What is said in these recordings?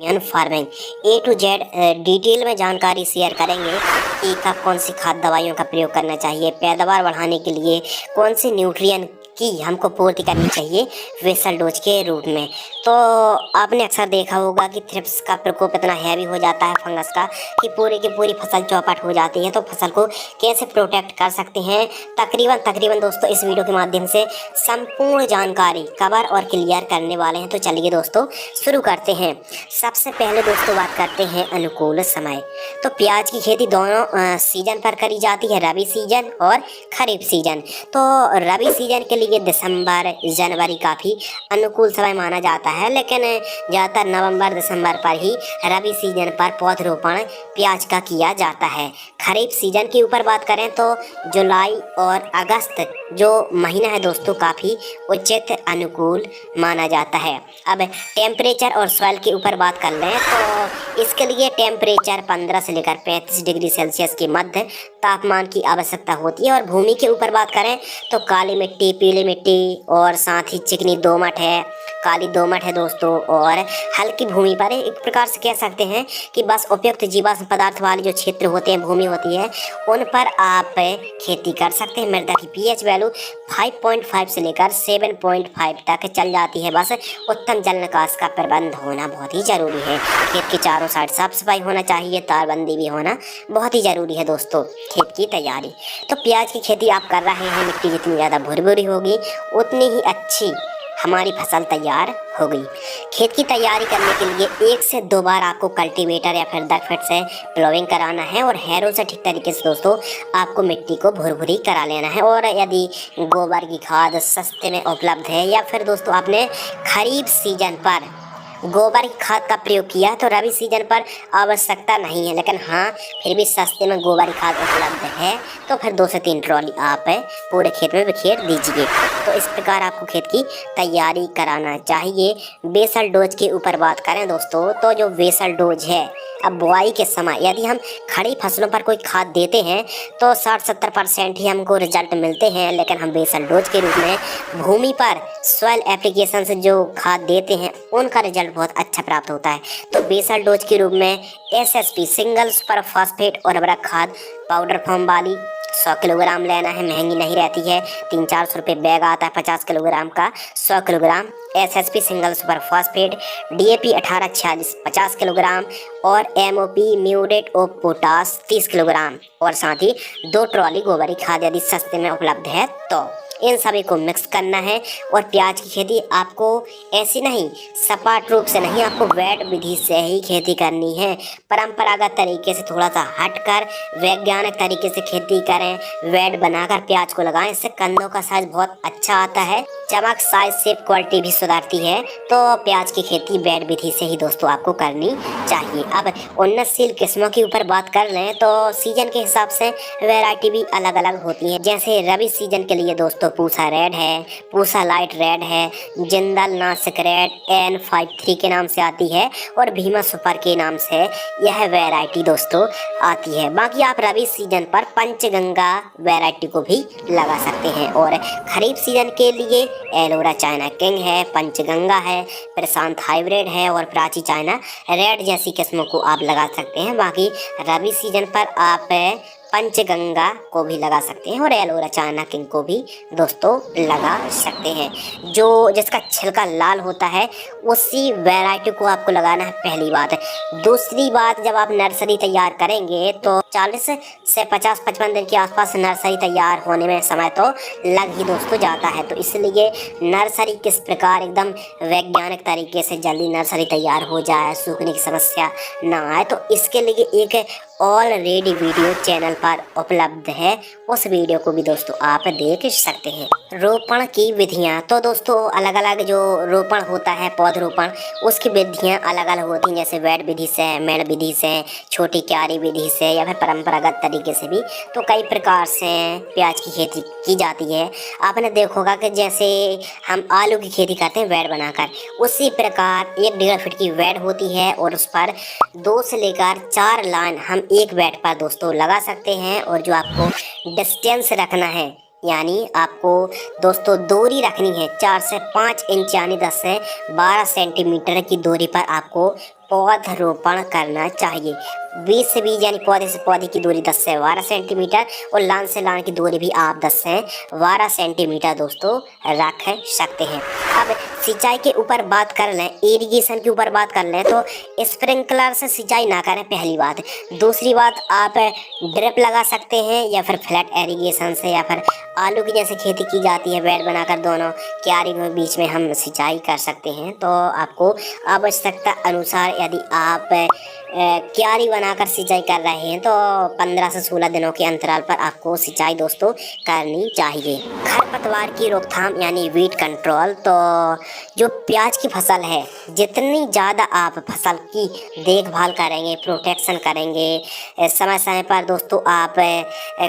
Farming A to Z detail में जानकारी share करेंगे कि कब कौन सी खाद दवाइयों का प्रयोग करना चाहिए, पैदावार बढ़ाने के लिए कौन से न्यूट्रिएंट की हमको पूर्ति करनी चाहिए वेसल डोज के रूप में। तो आपने अक्सर देखा होगा कि थ्रिप्स का प्रकोप इतना हैवी हो जाता है फंगस का कि पूरी की पूरी फसल चौपट हो जाती है। तो फसल को कैसे प्रोटेक्ट कर सकते हैं, तकरीबन दोस्तों इस वीडियो के माध्यम से संपूर्ण जानकारी कवर और क्लियर करने वाले हैं। तो चलिए दोस्तों शुरू करते हैं। सबसे पहले दोस्तों बात करते हैं अनुकूल समय। तो प्याज की खेती दोनों सीजन पर करी जाती है, रबी सीजन और खरीफ सीजन। तो रबी सीजन के लिए दिसंबर जनवरी काफ़ी अनुकूल समय माना जाता है, लेकिन ज़्यादातर नवंबर दिसंबर पर ही रबी सीजन पर पौधरोपण प्याज का किया जाता है। खरीफ सीजन के ऊपर बात करें तो जुलाई और अगस्त जो महीना है दोस्तों काफ़ी उचित अनुकूल माना जाता है। अब टेम्परेचर और सॉइल के ऊपर बात कर लें तो इसके लिए टेम्परेचर 15 से लेकर 35 डिग्री सेल्सियस के मध्य तापमान की आवश्यकता होती है। और भूमि के ऊपर बात करें तो काली मिट्टी, पीली मिट्टी और साथ ही चिकनी दोमट है, काली दोमट है दोस्तों। और हल्की भूमि पर एक प्रकार से कह सकते हैं कि बस उपयुक्त जीवाश्म पदार्थ वाले जो क्षेत्र होते हैं, भूमि होती है, उन पर आप खेती कर सकते हैं। मृदा की पीएच वैल्यू 5.5 से लेकर 7.5 तक चल जाती है। बस उत्तम जल निकास का प्रबंध होना बहुत ही ज़रूरी है। खेत के चारों साइड साफ सफाई होना चाहिए, तारबंदी भी होना बहुत ही ज़रूरी है दोस्तों। खेत की तैयारी तो प्याज की खेती आप कर रहे हैं, मिट्टी जितनी ज़्यादा भुरभुरी होगी उतनी ही अच्छी हमारी फसल तैयार हो गई। खेत की तैयारी करने के लिए 1 से 2 बार आपको कल्टीवेटर या फिर दफेट से प्लोइंग कराना है और हैरों से ठीक तरीके से दोस्तों आपको मिट्टी को भुरभुरी करा लेना है। और यदि गोबर की खाद सस्ते में उपलब्ध है या फिर दोस्तों आपने खरीफ सीजन पर गोबर की खाद का प्रयोग किया तो रबी सीजन पर आवश्यकता नहीं है, लेकिन हाँ फिर भी सस्ते में गोबर की खाद उपलब्ध है तो फिर 2 से 3 ट्रॉली आप पूरे खेत में बिखेर दीजिए। तो इस प्रकार आपको खेत की तैयारी कराना चाहिए। बेसल डोज के ऊपर बात करें दोस्तों तो जो बेसल डोज है, अब बुआई के समय यदि हम खड़ी फसलों पर कोई खाद देते हैं तो 60-70% ही हमको रिजल्ट मिलते हैं, लेकिन हम बेसल डोज के रूप में भूमि पर सॉइल एप्लीकेशन से जो खाद देते हैं उनका रिजल्ट बहुत अच्छा प्राप्त होता है। तो बेसल डोज के रूप में एसएसपी सिंगल सुपर फास्फेट और उर्वरक खाद पाउडर फॉर्म वाली 100 किलोग्राम लेना है, महंगी नहीं रहती है, 300-400 रुपये बैग आता है 50 किलोग्राम का। 100 kilogram SSP single super phosphate, DAP 1846 50 kilogram और MOP muriate of potash 30 kilogram और साथ ही 2 ट्रॉली गोबर की खाद यदि सस्ते में उपलब्ध है तो इन सभी को मिक्स करना है। और प्याज की खेती आपको ऐसी नहीं सपाट रूप से नहीं, आपको वेट विधि से ही खेती करनी है। परंपरागत तरीके से थोड़ा सा हटकर वैज्ञानिक तरीके से खेती करें, वेट बनाकर प्याज को लगाएं, इससे कंदों का साइज बहुत अच्छा आता है, चमक, साइज, शेप, क्वालिटी भी सुधरती है। तो प्याज की खेती वेट विधि से ही दोस्तों आपको करनी चाहिए। अब उन्नतशील किस्मों के ऊपर बात कर लें तो सीजन के हिसाब से वैरायटी भी अलग अलग होती है। जैसे रबी सीजन के लिए दोस्तों पूसा रेड है, पूसा लाइट रेड है, जिंदल नासिक रेड N53 के नाम से आती है और भीमा सुपर के नाम से यह वैरायटी दोस्तों आती है। बाकी आप रबी सीजन पर पंचगंगा वैरायटी को भी लगा सकते हैं। और खरीफ सीजन के लिए एलोरा चाइना किंग है, पंचगंगा है, प्रशांत हाइब्रिड है और प्राची चाइना रेड जैसी किस्मों को आप लगा सकते हैं। बाकी रबी सीजन पर आप पंचगंगा को भी लगा सकते हैं और एलोरा चाइना किंग को भी दोस्तों लगा सकते हैं। जो जिसका छिलका लाल होता है उसी वैरायटी को आपको लगाना है, पहली बात। दूसरी बात, जब आप नर्सरी तैयार करेंगे तो 40 से 50-55 दिन के आसपास नर्सरी तैयार होने में समय तो लग ही दोस्तों जाता है। तो इसलिए नर्सरी किस प्रकार एकदम वैज्ञानिक तरीके से जल्दी नर्सरी तैयार हो जाए, सूखने की समस्या ना आए, तो इसके लिए एक ऑलरेडी वीडियो चैनल पर उपलब्ध है, उस वीडियो को भी दोस्तों आप देख सकते हैं। रोपण की विधियां तो दोस्तों अलग अलग, जो रोपण होता है पौधरोपण, उसकी विधियां अलग अलग होती हैं। जैसे वेट विधि से, मेड़ विधि से, छोटी क्यारी विधि से या फिर परंपरागत तरीके से भी तो कई प्रकार से प्याज की खेती की जाती है। आपने देखा होगा कि जैसे हम आलू की खेती करते हैं वेट बनाकर, उसी प्रकार 1-1.5 फीट की वेट होती है और उस पर 2 से लेकर 4 लाइन हम एक वेट पर दोस्तों लगा सकते हैं। और जो आपको डिस्टेंस रखना है, यानी आपको दोस्तों दूरी रखनी है 4 से 5 इंच, यानी 10 से 12 सेंटीमीटर की दूरी पर आपको पौधरोपण करना चाहिए। बीज से बीज यानी पौधे से पौधे की दूरी 10 से 12 सेंटीमीटर और लान से लान की दूरी भी आप 10 से 12 सेंटीमीटर दोस्तों रख सकते हैं। अब सिंचाई के ऊपर बात कर लें, इरिगेशन के ऊपर बात कर लें तो स्प्रिंकलर से सिंचाई ना करें, पहली बात। दूसरी बात, आप ड्रिप लगा सकते हैं या फिर फ्लैट इरिगेशन से, या फिर आलू की जैसे खेती की जाती है बेड बनाकर दोनों क्यारी के बीच में हम सिंचाई कर सकते हैं। तो आपको आवश्यकता अनुसार यदि आप क्यारी बनाकर सिंचाई कर रहे हैं तो 15 से 16 दिनों के अंतराल पर आपको सिंचाई दोस्तों करनी चाहिए। खरपतवार की रोकथाम यानी वीड कंट्रोल, तो जो प्याज की फसल है, जितनी ज़्यादा आप फसल की देखभाल करेंगे, प्रोटेक्शन करेंगे, समय समय पर दोस्तों आप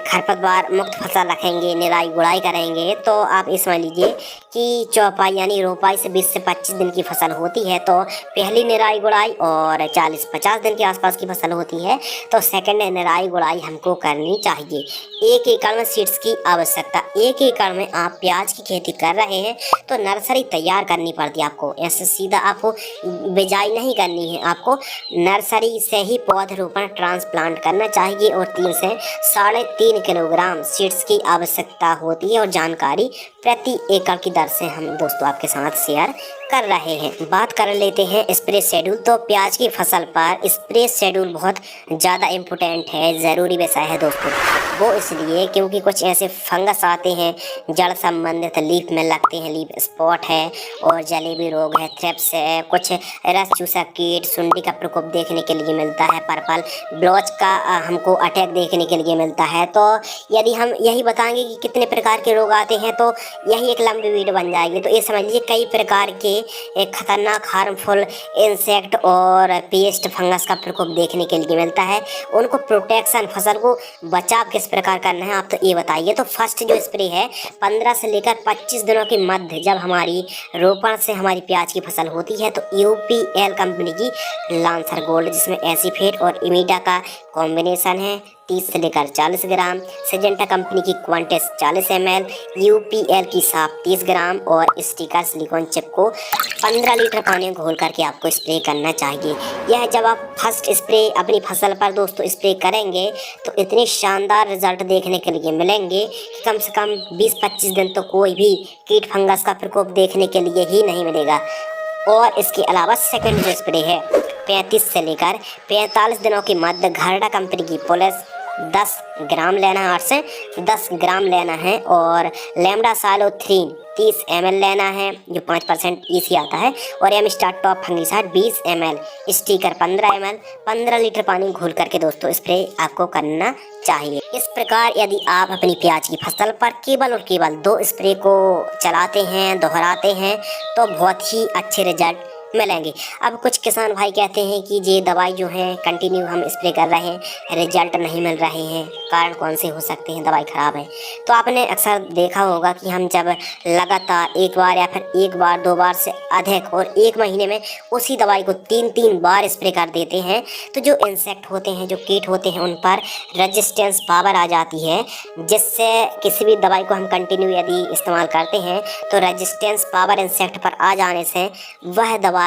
खरपतवार मुक्त फसल रखेंगे, निराई गुड़ाई करेंगे, तो आप ये समझ लीजिए कि चौपाई यानी रोपाई से 20 से 25 दिन की फसल होती है तो पहली निराई गुड़ाई, और 40-50 दिन के आसपास की फसल होती है तो सेकंड निराई गुड़ाई हमको करनी चाहिए। 1 एकड़ में सीड्स की आवश्यकता, 1 एकड़ में आप प्याज की खेती कर रहे हैं तो नर्सरी तैयार करनी पड़ती है आपको। ऐसे सीधा आपको बिजाई नहीं करनी है, आपको नर्सरी से ही पौधरोपण ट्रांसप्लांट करना चाहिए और 3 से 3.5 किलोग्राम सीड्स की आवश्यकता होती है और जानकारी प्रति एकड़ की दर से हम दोस्तों आपके साथ शेयर कर रहे हैं। बात कर लेते हैं स्प्रे शेड्यूल। तो प्याज की फसल पर स्प्रे शेड्यूल बहुत ज़्यादा इम्पोर्टेंट है, ज़रूरी विषय है दोस्तों। वो इसलिए क्योंकि कुछ ऐसे फंगस आते हैं जड़ संबंधित, लीफ में लगते हैं, लीफ स्पॉट है और जलेबी रोग है, थ्रिप्स है, कुछ रस चूसा कीट, सुंडी का प्रकोप देखने के लिए मिलता है, पर्पल ब्लॉच का हमको अटैक देखने के लिए मिलता है। तो यदि हम यही बताएंगे कि कितने प्रकार के रोग आते हैं तो यही एक लंबी वीडियो बन जाएगी। तो ये समझ लीजिए कई प्रकार के एक खतरनाक हार्मफुल इंसेक्ट और पेस्ट फंगस का प्रकोप देखने के लिए मिलता है। उनको प्रोटेक्शन, फसल को बचाव किस प्रकार करना है आप तो ये बताइए। तो फर्स्ट जो स्प्रे है 15 से लेकर 25 दिनों के मध्य जब हमारी रोपण से हमारी प्याज की फसल होती है तो यूपीएल कंपनी की लांसर गोल्ड, जिसमें एसीफेट और इमीडा का कॉम्बिनेशन है, 30 से लेकर 40 ग्राम, सिजेंटा कंपनी की क्वांटेस 40 ml, यूपीएल की साफ 30 ग्राम और स्टिकर सिलिकॉन चिप को 15 लीटर पानी में घोल करके आपको स्प्रे करना चाहिए। यह जब आप फर्स्ट स्प्रे अपनी फसल पर दोस्तों स्प्रे करेंगे तो इतने शानदार रिजल्ट देखने के लिए मिलेंगे कि कम से कम 20-25 दिन तो कोई भी कीट फंगस का प्रकोप देखने के लिए ही नहीं मिलेगा। और इसके अलावा सेकंड जो स्प्रे है 35 से लेकर 45 दिनों के मध्य घरडा कंपनी की पुलिस 10 ग्राम लेना है, 8 से 10 ग्राम लेना है, और लैम्डा सालोथ्रीन 30 ml लेना है जो 5% ईसी आता है, और M star top fungicide 20 ml, sticker 15 ml, 15 litre पानी घोल करके दोस्तों स्प्रे आपको करना चाहिए। इस प्रकार यदि आप अपनी प्याज की फसल पर केवल और केवल 2 स्प्रे को चलाते हैं, दोहराते हैं तो बहुत ही अच्छे रिजल्ट मिलेंगे। अब कुछ किसान भाई कहते हैं कि ये दवाई जो है कंटिन्यू हम स्प्रे कर रहे हैं, रिजल्ट नहीं मिल रहे हैं, कारण कौन से हो सकते हैं, दवाई ख़राब है। तो आपने अक्सर देखा होगा कि हम जब लगातार एक बार या फिर एक बार 2 बार से अधिक और 1 महीने में उसी दवाई को 3-3 बार स्प्रे कर देते हैं तो जो इंसेक्ट होते हैं, जो कीट होते हैं, उन पर रेजिस्टेंस पावर आ जाती है, जिससे किसी भी दवाई को हम कंटिन्यू यदि इस्तेमाल करते हैं तो रेजिस्टेंस पावर इंसेक्ट पर आ जाने से वह दवाई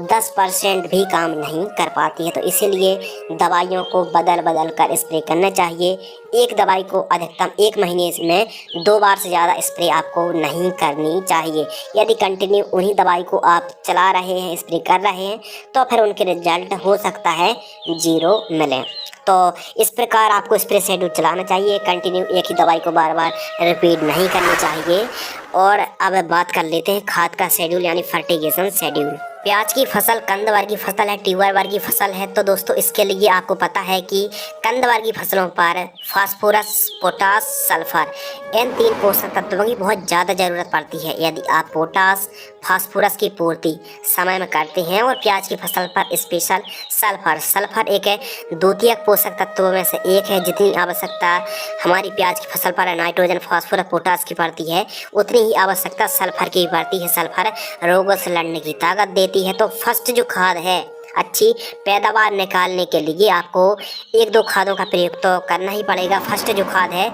10% भी काम नहीं कर पाती है। तो इसीलिए दवाइयों को बदल बदल कर स्प्रे करना चाहिए। एक दवाई को अधिकतम 1 महीने में 2 बार से ज़्यादा स्प्रे आपको नहीं करनी चाहिए। यदि कंटिन्यू उन्हीं दवाई को आप चला रहे हैं, स्प्रे कर रहे हैं तो फिर उनके रिजल्ट हो सकता है 0 मिले। तो इस प्रकार आपको स्प्रे शेड्यूल चलाना चाहिए, कंटिन्यू एक ही दवाई को बार बार रिपीट नहीं करनी चाहिए। और अब बात कर लेते हैं खाद का शेड्यूल यानी फर्टिगेशन शेड्यूल। प्याज की फसल कंद वर्गीय फसल है, ट्यूबर वर्गीय फसल है। तो दोस्तों इसके लिए आपको पता है कि कंद वर्गीय फसलों पर फास्फोरस, पोटास, सल्फर इन 3 पोषक तत्वों की बहुत ज़्यादा ज़रूरत पड़ती है। यदि आप पोटास, फास्फोरस की पूर्ति समय में करते हैं और प्याज की फसल पर स्पेशल सल्फर एक है द्वितीयक पोषक तत्वों में से एक है। जितनी आवश्यकता हमारी प्याज की फसल पर नाइट्रोजन, फास्फोरस, पोटास की पड़ती है उतनी ही आवश्यकता सल्फर की पड़ती है। सल्फर रोगों से लड़ने की ताकत देती है। तो फर्स्ट जो खाद है अच्छी पैदावार निकालने के लिए आपको 1-2 खादों का प्रयोग तो करना ही पड़ेगा। फर्स्ट जो खाद है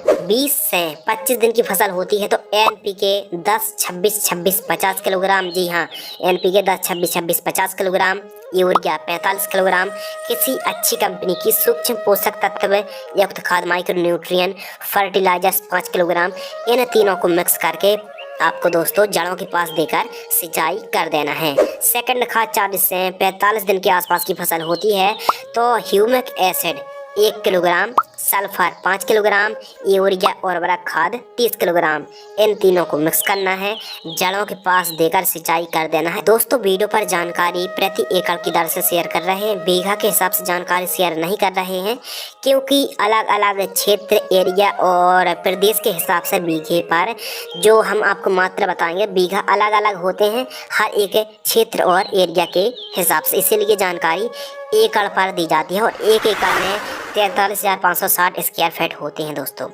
20 से 25 दिन की फसल होती है तो एनपीके 10, 26, 26, 50 किलोग्राम, जी हाँ एनपीके 10, 26, 26, 50 किलोग्राम, यूरिया 45 किलोग्राम, किसी अच्छी कंपनी की सूक्ष्म पोषक तत्व युक्त खाद माइक्रो न्यूट्रिएंट फर्टिलाइजर्स 5 किलोग्राम, इन तीनों को मिक्स करके आपको दोस्तों जड़ों के पास देकर सिंचाई कर देना है। सेकंड खाद 40 से 45 दिन के आसपास की फसल होती है तो humic acid 1 kilogram, sulphur 5 kilogram, urea उर्वरक खाद 30 किलोग्राम, इन तीनों को मिक्स करना है, जड़ों के पास देकर सिंचाई कर देना है। दोस्तों वीडियो पर जानकारी प्रति एकड़ की दर से शेयर कर रहे हैं, बीघा के हिसाब से जानकारी शेयर नहीं कर रहे हैं, क्योंकि अलग अलग क्षेत्र, एरिया और प्रदेश के हिसाब से बीघे पर जो हम आपको मात्रा बताएंगे बीघा अलग अलग होते हैं हर एक क्षेत्र और एरिया के हिसाब से, इसीलिए जानकारी एकड़ पर दी जाती है और एक एकड़ में 43,560 स्क्वायर फीट होते हैं दोस्तों।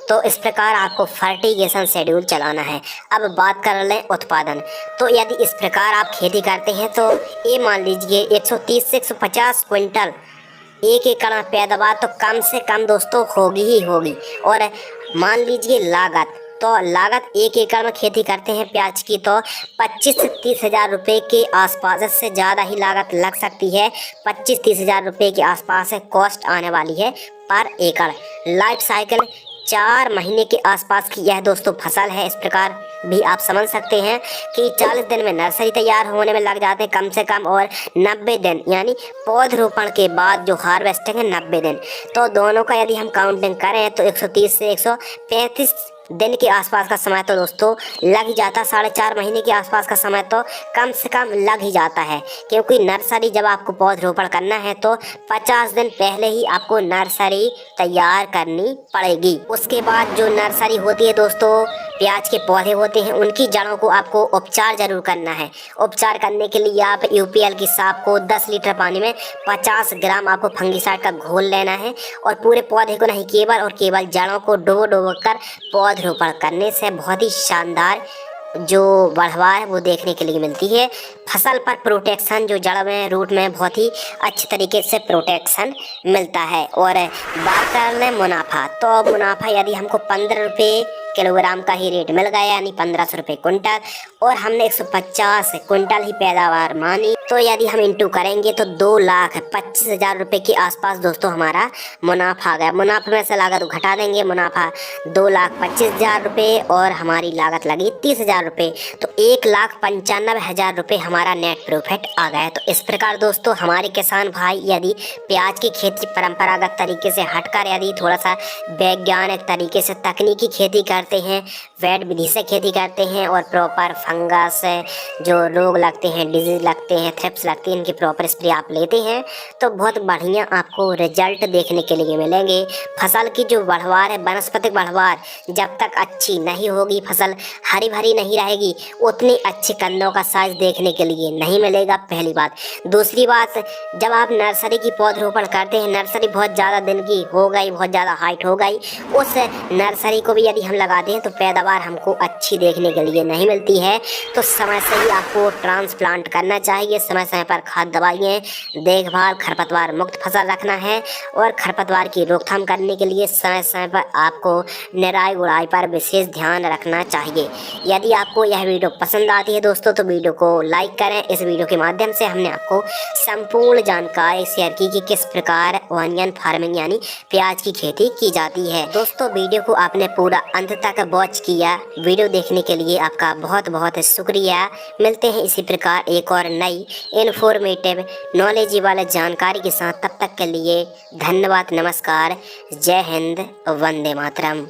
तो इस प्रकार आपको फर्टिगेशन शेड्यूल चलाना है। अब बात कर लें उत्पादन, तो यदि इस प्रकार आप खेती करते हैं तो ये मान लीजिए 130 से 150 क्विंटल एक एकड़ में पैदावार तो कम से कम दोस्तों होगी ही होगी। और मान लीजिए लागत, तो लागत एक एकड़ में खेती करते हैं प्याज की तो 25 से 30 हज़ार रुपये के आसपास, इससे ज़्यादा ही लागत लग सकती है। 25-30 हज़ार रुपये के आसपास कॉस्ट आने वाली है पर एकड़। लाइफ साइकिल 4 महीने के आसपास की यह दोस्तों फसल है। इस प्रकार भी आप समझ सकते हैं कि 40 दिन में नर्सरी तैयार होने में लग जाते हैं कम से कम, और 90 दिन यानी पौधरोपण के बाद जो हार्वेस्टिंग है 90 दिन। तो दोनों का यदि हम काउंटिंग करें तो 130 से 135 दिन के आसपास का समय तो दोस्तों लग ही जाता है। 4.5 महीने के आसपास का समय तो कम से कम लग ही जाता है, क्योंकि नर्सरी जब आपको पौधरोपण करना है तो 50 दिन पहले ही आपको नर्सरी तैयार करनी पड़ेगी। उसके बाद जो नर्सरी होती है दोस्तों, प्याज के पौधे होते हैं, उनकी जड़ों को आपको उपचार जरूर करना है। उपचार करने के लिए आप यूपीएल की साफ को 10 लीटर पानी में 50 ग्राम आपको फंगिसाइड का घोल लेना है और पूरे पौधे को नहीं, केवल और केवल जड़ों को डुबो डुबो कर पौधरोपण करने से बहुत ही शानदार जो बढ़वार है वो देखने के लिए मिलती है। फसल पर प्रोटेक्शन जो जड़ में, रूट में बहुत ही अच्छे तरीके से प्रोटेक्शन मिलता है। और बात कर लें मुनाफा, तो मुनाफा यदि हमको 15 रुपये किलोग्राम का ही रेट मिल गया यानी 1500 रुपये कुंटल, और हमने 150 कुंटल ही पैदावार मानी, तो यदि हम इंटू करेंगे तो 2,25,000 रुपये के आसपास दोस्तों हमारा मुनाफा आ गया। मुनाफे में से लागत घटा देंगे, मुनाफा 2,25,000 रुपये और हमारी लागत लगी 30,000 रुपये, तो 1,95,000 रुपये हमारा नेट प्रॉफिट आ गया। तो इस प्रकार दोस्तों हमारे किसान भाई यदि प्याज की खेती परंपरागत तरीके से हटकर यदि थोड़ा सा वैज्ञानिक तरीके से तकनीकी खेती करते हैं, वैट विधि से खेती करते हैं और प्रॉपर फंगस जो रोग लगते हैं, डिजीज लगते हैं, थ्रिप्स लगती हैं, इनकी प्रॉपर स्प्रे आप लेते हैं तो बहुत बढ़िया आपको रिजल्ट देखने के लिए मिलेंगे। फसल की जो बढ़वार है, वनस्पतिक बढ़वार, जब तक अच्छी नहीं होगी, फसल हरी भरी नहीं रहेगी, उतनी अच्छी कंदों का साइज देखने के लिए नहीं मिलेगा, पहली बात। दूसरी बात, जब आप नर्सरी की पौधरोपण करते हैं, नर्सरी बहुत ज़्यादा दिन की हो गई, बहुत ज़्यादा हाइट हो गई, उस नर्सरी को भी यदि हम लगाते हैं तो पैदावार हमको अच्छी देखने के लिए नहीं मिलती है। तो समय से ही आपको ट्रांसप्लांट करना चाहिए, समय समय पर खाद दवाइयाँ, देखभाल, खरपतवार मुक्त फसल रखना है और खरपतवार की रोकथाम करने के लिए समय समय पर आपको निराई गुड़ाई पर विशेष ध्यान रखना चाहिए। यदि आपको यह वीडियो पसंद आती है दोस्तों तो वीडियो को लाइक करें। इस वीडियो के माध्यम से हमने आपको संपूर्ण जानकारी शेयर की कि किस प्रकार ऑनियन फार्मिंग यानी प्याज की खेती की जाती है। दोस्तों वीडियो को आपने पूरा अंत तक वॉच किया, वीडियो देखने के लिए आपका बहुत बहुत शुक्रिया। मिलते हैं इसी प्रकार एक और नई इन्फॉर्मेटिव नॉलेजेबल जानकारी के साथ, तब तक के लिए धन्यवाद, नमस्कार, जय हिंद, वंदे मातरम।